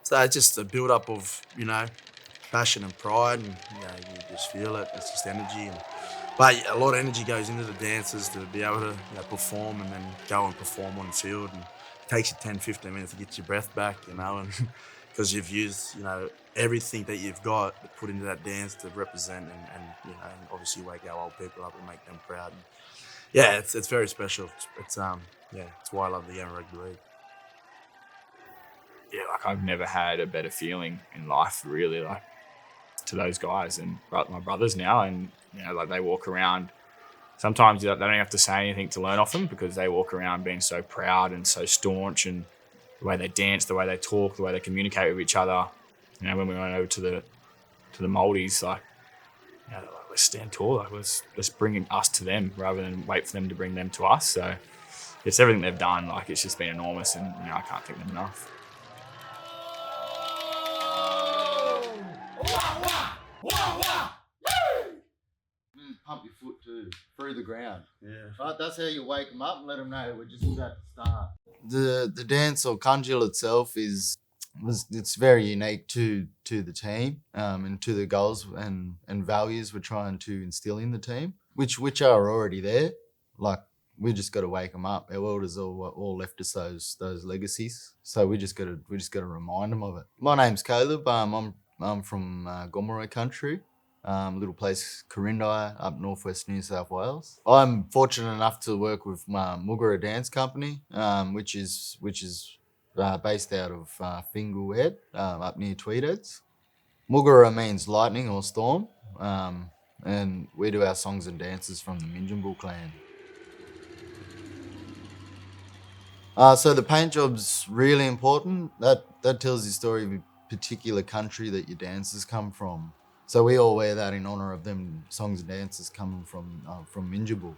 So it's just a build up of, passion and pride, and you just feel it. It's just energy, but a lot of energy goes into the dances to be able to perform and then go and perform on the field. And it takes you 10, 15 minutes to get your breath back, and because you've used everything that you've got to put into that dance to represent and obviously wake our old people up and make them proud. And yeah, it's very special. It's why I love the game of rugby league. Yeah, like I've never had a better feeling in life, really, like to those guys and my brothers now. And, like they walk around. Sometimes they don't have to say anything to learn off them because they walk around being so proud and so staunch, and the way they dance, the way they talk, the way they communicate with each other. When we went over to the Maoris, like, let's stand tall. Like, let's bring us to them rather than wait for them to bring them to us. So it's everything they've done. Like, it's just been enormous, and I can't thank them enough. Pump your foot too through the ground. Yeah, right. That's how you wake them up and let them know we're just about to start. The dance or Kunjil itself it's very unique to the team and to the goals and values we're trying to instill in the team, which are already there. Like, we just got to wake them up. Our elders all left us those legacies, so we just got to remind them of it. My name's Kaleb. I'm from Gomeroi country. Little place, Corindai, up northwest New South Wales. I'm fortunate enough to work with Muggera Dance Company, which is based out of Fingal Head, up near Tweedheads. Muggera means lightning or storm, and we do our songs and dances from the Minjimbu clan. So the paint job's really important. That tells the story of a particular country that your dancers come from. So we all wear that in honour of them songs and dances coming from Minjibul.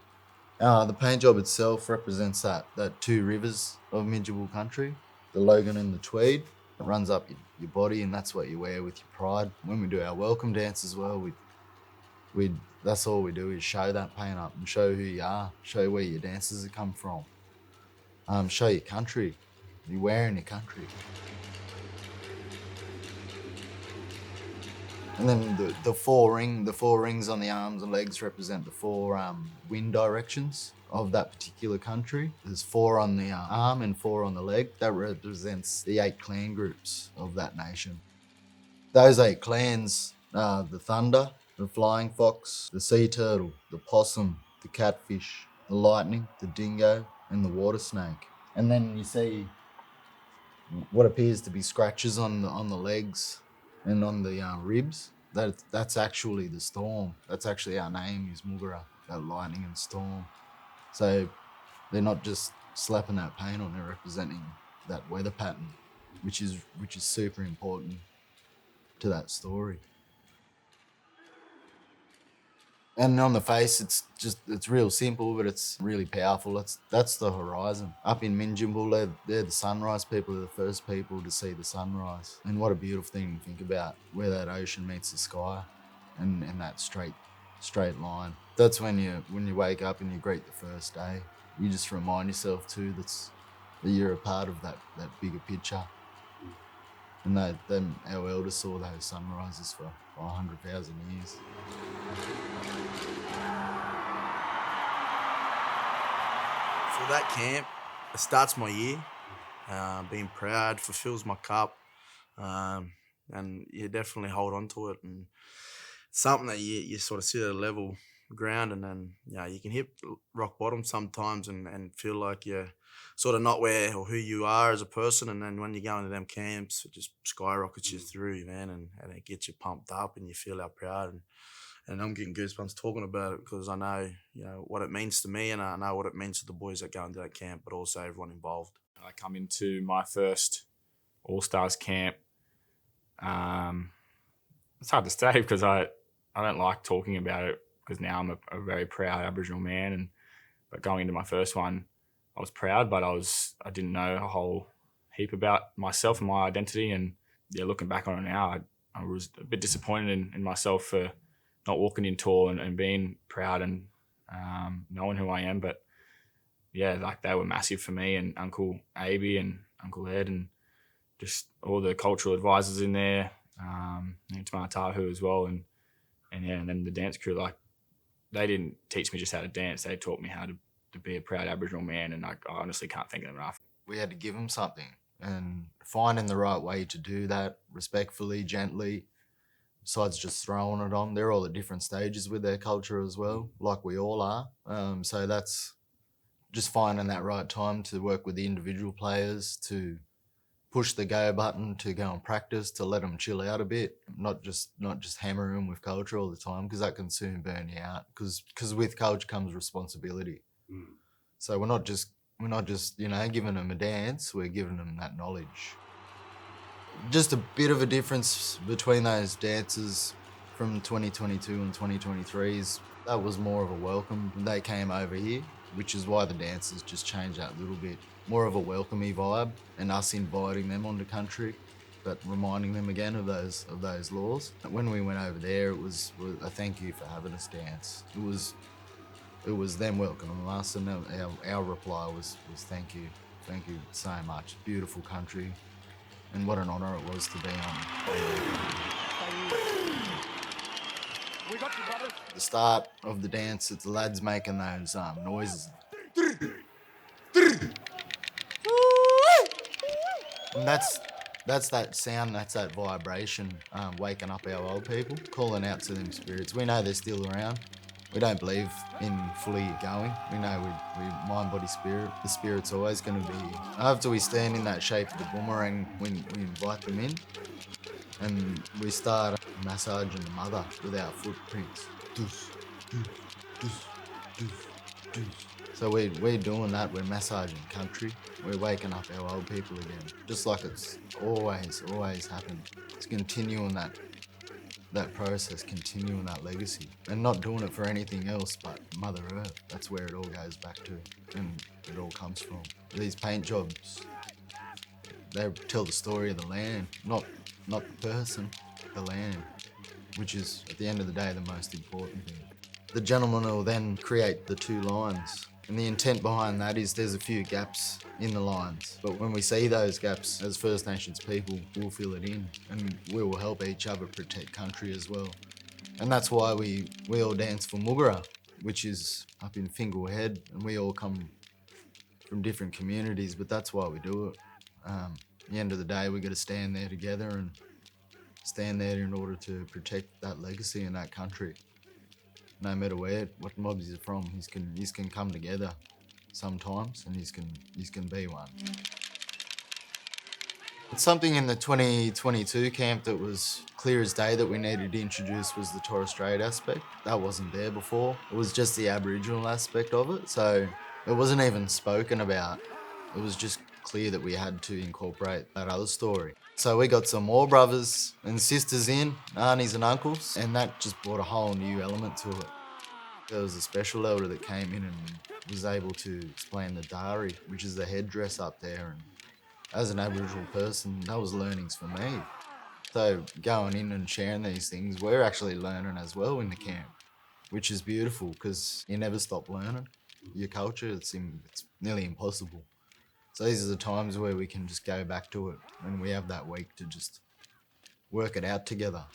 The paint job itself represents that two rivers of Minjibul country, the Logan and the Tweed. It runs up your body, and that's what you wear with your pride. When we do our welcome dance as well, we that's all we do is show that paint up and show who you are, show where your dancers have come from, show your country. You're wearing your country. And then the four rings on the arms and legs represent the four wind directions of that particular country. There's 4 on the arm and 4 on the leg. That represents the 8 clan groups of that nation. Those 8 clans are the thunder, the flying fox, the sea turtle, the possum, the catfish, the lightning, the dingo, and the water snake. And then you see what appears to be scratches on the legs and on the ribs. That's actually the storm. That's actually our name is Muggera, that lightning and storm. So they're not just slapping that paint on, they're representing that weather pattern, which is super important to that story. And on the face, it's real simple, but it's really powerful. That's the horizon. Up in Minjimbu, they're the sunrise people. They're the first people to see the sunrise. And what a beautiful thing to think about, where that ocean meets the sky, and that straight line. That's when you wake up and you greet the first day. You just remind yourself too that you're a part of that bigger picture. And our elders saw those sunrises for 100,000 years. For that camp, it starts my year. Being proud fulfills my cup, and you definitely hold on to it. And it's something that you sort of sit at a level ground, and then you can hit rock bottom sometimes, and feel like you're sort of not where or who you are as a person. And then when you go into them camps, it just skyrockets you through, man, and it gets you pumped up, and you feel how proud. And I'm getting goosebumps talking about it because I know, what it means to me, and I know what it means to the boys that go into that camp, but also everyone involved. I come into my first All-Stars camp. It's hard to say because I don't like talking about it because now I'm a very proud Aboriginal man. But going into my first one, I was proud, but I didn't know a whole heap about myself and my identity. And looking back on it now, I was a bit disappointed in myself for not walking in tall and being proud and knowing who I am. But like they were massive for me, and Uncle Aby and Uncle Ed, and just all the cultural advisors in there, Tahu as well, and then the dance crew. Like, they didn't teach me just how to dance; they taught me how to be a proud Aboriginal man, and I honestly can't thank them enough. We had to give them something, and finding the right way to do that respectfully, gently, besides just throwing it on. They're all at different stages with their culture as well, like we all are. So that's just finding that right time to work with the individual players, to push the go button, to go and practice, to let them chill out a bit, not just hammer them with culture all the time, because that can soon burn you out. Because with culture comes responsibility. So we're not just giving them a dance, we're giving them that knowledge. Just a bit of a difference between those dances from 2022 and 2023 is that was more of a welcome. They came over here, which is why the dances just changed that little bit. More of a welcomey vibe, and us inviting them onto country, but reminding them again of those laws. When we went over there, it was a thank you for having us dance. It was them welcoming us, and our reply was thank you so much. Beautiful country, and what an honour it was to be on. The start of the dance, it's the lads making those noises. And that's that sound, that's that vibration, waking up our old people, calling out to them spirits. We know they're still around. We don't believe in fully going. We know we mind, body, spirit. The spirit's always going to be here. After we stand in that shape of the boomerang, we invite them in, and we start massaging the mother with our footprints. So we're doing that. We're massaging country. We're waking up our old people again, just like it's always happened. It's continuing that process, continuing that legacy, and not doing it for anything else but Mother Earth. That's where it all goes back to, and it all comes from. These paint jobs, they tell the story of the land, not the person, the land, which is, at the end of the day, the most important thing. The gentleman will then create the two lines, and the intent behind that is there's a few gaps in the lines, but when we see those gaps as First Nations people, we'll fill it in, and we will help each other protect country as well. And that's why we all dance for Muggera, which is up in Fingal Head, and we all come from different communities, but that's why we do it. At the end of the day, we got to stand there together and stand there in order to protect that legacy and that country. No matter what mobs he's from, he's can come together sometimes, and he's can be one. It's something in the 2022 camp that was clear as day that we needed to introduce was the Torres Strait aspect. That wasn't there before. It was just the Aboriginal aspect of it, so it wasn't even spoken about. It was just clear that we had to incorporate that other story. So we got some more brothers and sisters in, aunties and uncles, and that just brought a whole new element to it. There was a special elder that came in and was able to explain the dari, which is the headdress up there. And as an Aboriginal person, that was learnings for me. So going in and sharing these things, we're actually learning as well in the camp, which is beautiful because you never stop learning. Your culture, it's nearly impossible. So these are the times where we can just go back to it, and we have that week to just work it out together,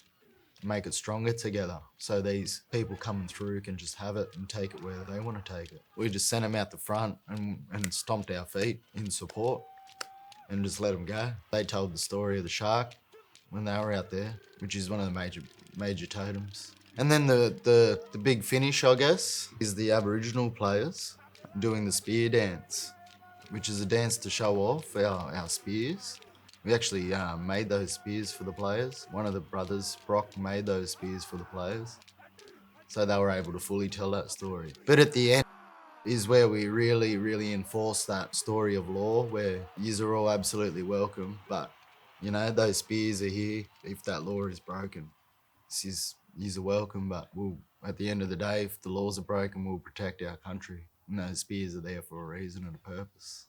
make it stronger together, so these people coming through can just have it and take it where they want to take it. We just sent them out the front and stomped our feet in support and just let them go. They told the story of the shark when they were out there, which is one of the major totems. And then the big finish, I guess, is the Aboriginal players doing the spear dance, which is a dance to show off our spears. We actually made those spears for the players. One of the brothers, Brock, made those spears for the players, so they were able to fully tell that story. But at the end is where we really, really enforce that story of law, where yous are all absolutely welcome, but those spears are here if that law is broken. Yous are welcome, but at the end of the day, if the laws are broken, we'll protect our country. And those spears are there for a reason and a purpose.